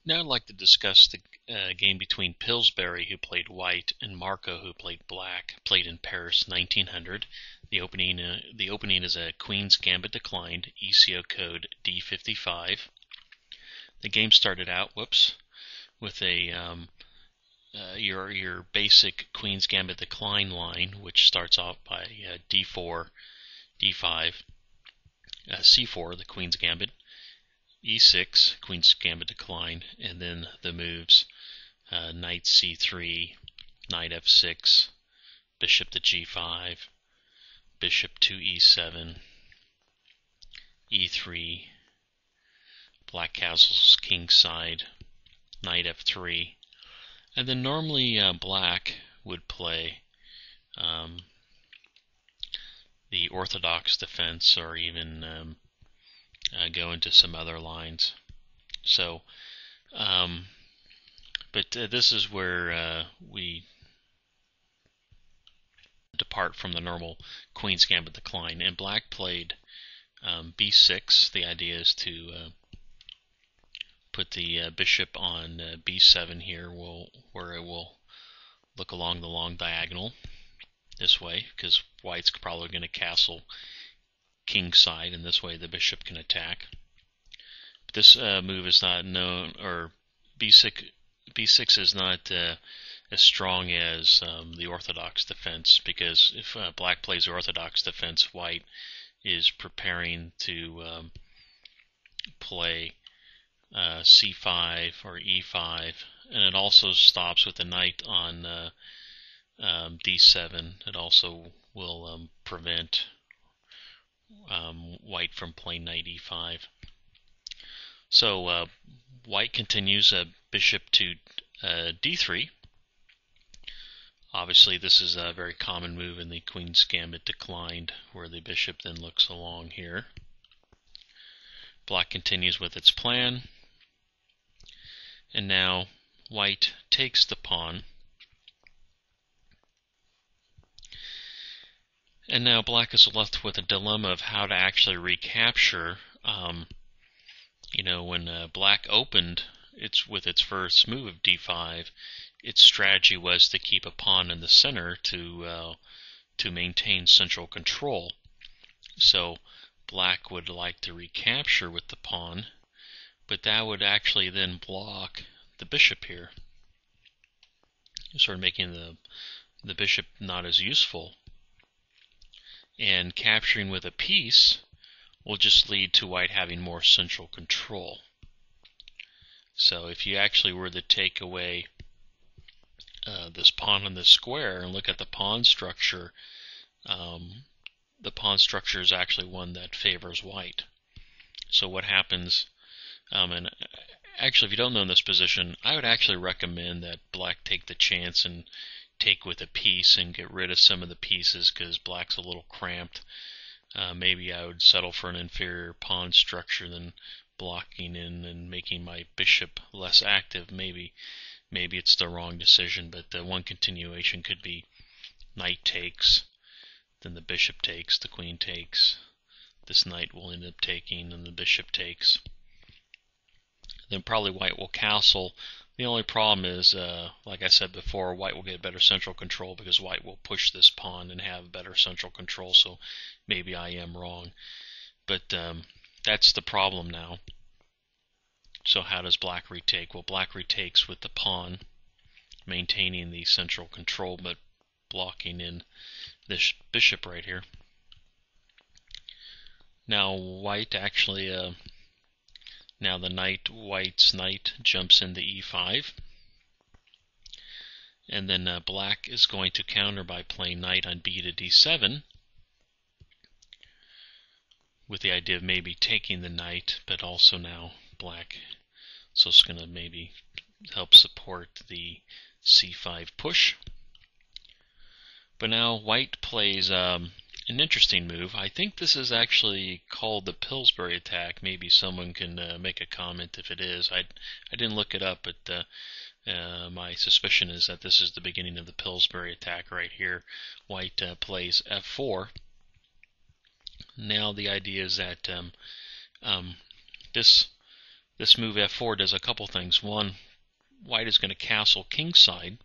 Now I'd like to discuss the game between Pillsbury, who played white, and Marco, who played black, played in Paris 1900. The opening is a Queen's Gambit declined, ECO code D55. The game started out, with a your basic Queen's Gambit decline line, which starts off by D4, D5, C4, the Queen's Gambit, E6, Queen's Gambit decline, and then the moves Knight C3, Knight F6, Bishop to G5, Bishop to E7, E3, Black castles kingside, Knight F3, and then normally Black would play the orthodox defense, or even go into some other lines. So, but this is where we depart from the normal Queen's Gambit decline. And Black played B6. The idea is to put the bishop on B7 here, where it will look along the long diagonal this way, because white's probably going to castle kingside, and this way the bishop can attack. But this move is not known, or B6 is not as strong as the orthodox defense, because if Black plays orthodox defense, white is preparing to play C5 or E5, and it also stops with the knight on D7. It also will prevent white from playing knight E5. So white continues bishop to D3. Obviously, this is a very common move in the Queen's Gambit declined, where the bishop then looks along here. Black continues with its plan, and now white takes the pawn. And now Black is left with a dilemma of how to actually recapture. When Black opened with its first move of D5, its strategy was to keep a pawn in the center to maintain central control. So Black would like to recapture with the pawn, but that would actually then block the bishop here, sort of making the bishop not as useful. And capturing with a piece will just lead to white having more central control. So if you actually were to take away this pawn on this square and look at the pawn structure is actually one that favors white. So what happens, and actually if you don't know in this position, I would actually recommend that Black take the chance and take with a piece and get rid of some of the pieces, because Black's a little cramped. Maybe I would settle for an inferior pawn structure than blocking in and making my bishop less active. Maybe it's the wrong decision, but one continuation could be knight takes, then the bishop takes, the queen takes, this knight will end up taking, and the bishop takes. Then probably white will castle. The only problem is, like I said before, white will get better central control because white will push this pawn and have better central control, so maybe I am wrong. But that's the problem now. So how does Black retake? Well, Black retakes with the pawn, maintaining the central control, but blocking in this bishop right here. Now white actually, now the white's knight jumps into E5. And then Black is going to counter by playing knight on B to D7, with the idea of maybe taking the knight, but also now Black, so it's going to maybe help support the C5 push. But now white plays an interesting move. I think this is actually called the Pillsbury attack. Maybe someone can make a comment if it is. I didn't look it up, but my suspicion is that this is the beginning of the Pillsbury attack right here. White plays F4. Now the idea is that this this move f4 does a couple things. One, white is going to castle kingside,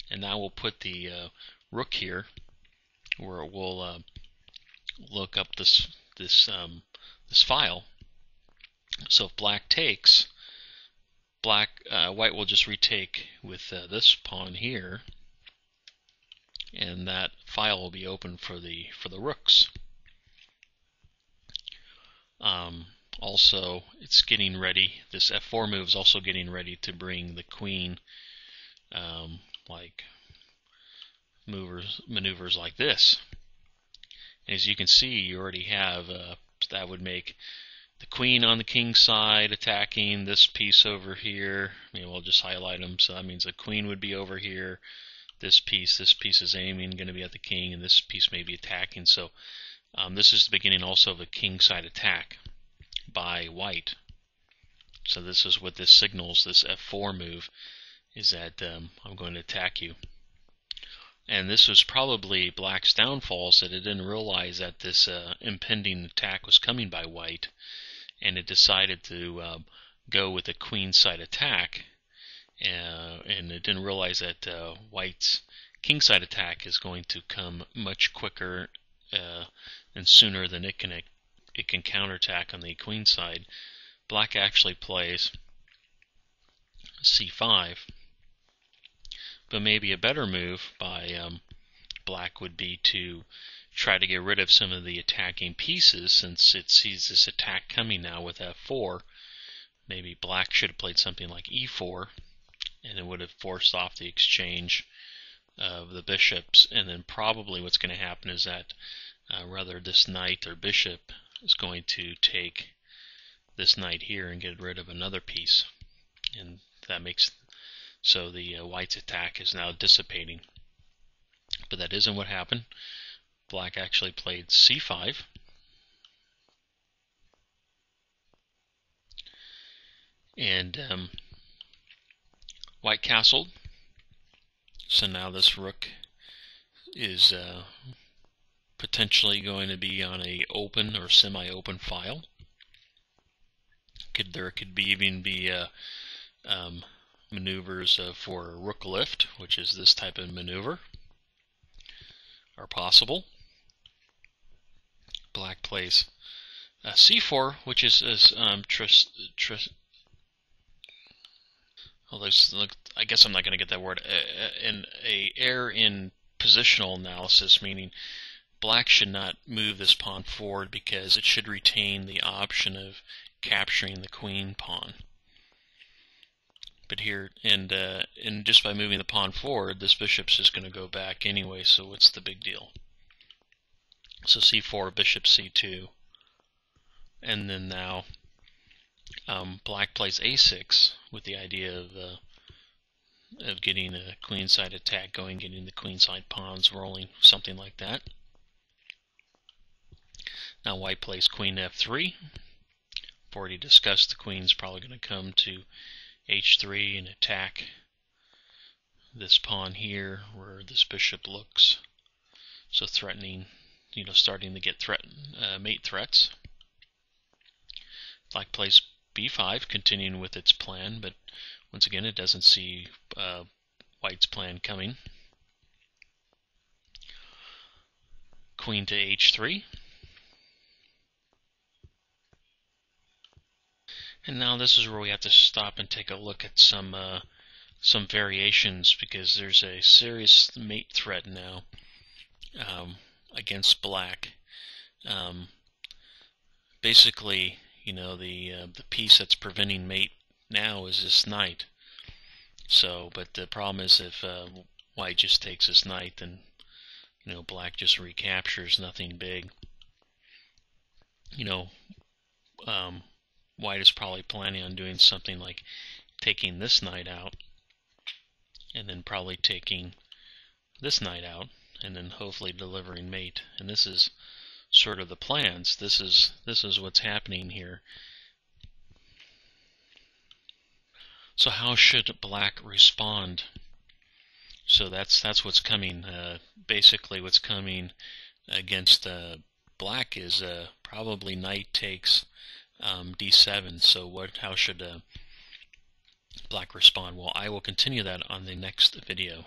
and now we'll put the rook here, where it will look up this file. So if black takes, white will just retake with this pawn here, and that file will be open for the rooks. Also, it's getting ready. This f4 move is also getting ready to bring the queen, like maneuvers like this. As you can see, you already have that would make the queen on the king side attacking this piece over here. I mean, we'll just highlight them. So that means the queen would be over here. This piece is aiming, going to be at the king, and this piece may be attacking. So this is the beginning also of a king side attack by white. So this is what this signals, this f4 move, is that I'm going to attack you. And this was probably black's downfall, so that it didn't realize that this impending attack was coming by white, and it decided to go with a queenside attack, and it didn't realize that white's kingside attack is going to come much quicker and sooner than it can counterattack on the queenside. Black actually plays c5. But maybe a better move by black would be to try to get rid of some of the attacking pieces, since it sees this attack coming now with f4. Maybe black should have played something like e4, and it would have forced off the exchange of the bishops. And then probably what's going to happen is that rather this knight or bishop is going to take this knight here and get rid of another piece, and that makes so the white's attack is now dissipating. But that isn't what happened. Black actually played c5. And white castled. So now this rook is potentially going to be on a open or semi-open file. There could even be maneuvers for rook lift, which is this type of maneuver, are possible. Black plays c4, which is I guess I'm not going to get that word. An error in positional analysis, meaning black should not move this pawn forward because it should retain the option of capturing the queen pawn. But here, and just by moving the pawn forward, this bishop's just going to go back anyway, so what's the big deal? So c4, bishop c2, and then now black plays a6 with the idea of getting a queenside attack going, getting the queenside pawns rolling, something like that. Now white plays queen f3. I've already discussed the queen's probably going to come to h3 and attack this pawn here where this bishop looks. So threatening, starting to get mate threats. Black plays b5, continuing with its plan, but once again it doesn't see white's plan coming. Queen to h3. And now this is where we have to stop and take a look at some variations, because there's a serious mate threat now against black. Basically, the piece that's preventing mate now is this knight. So, but the problem is if white just takes this knight, then black just recaptures, nothing big. White is probably planning on doing something like taking this knight out, and then probably taking this knight out, and then hopefully delivering mate. And this is sort of the plans. This is what's happening here. So how should black respond? So that's what's coming. Basically, what's coming against black is probably knight takes d7. So how should black respond? Well, I will continue that on the next video.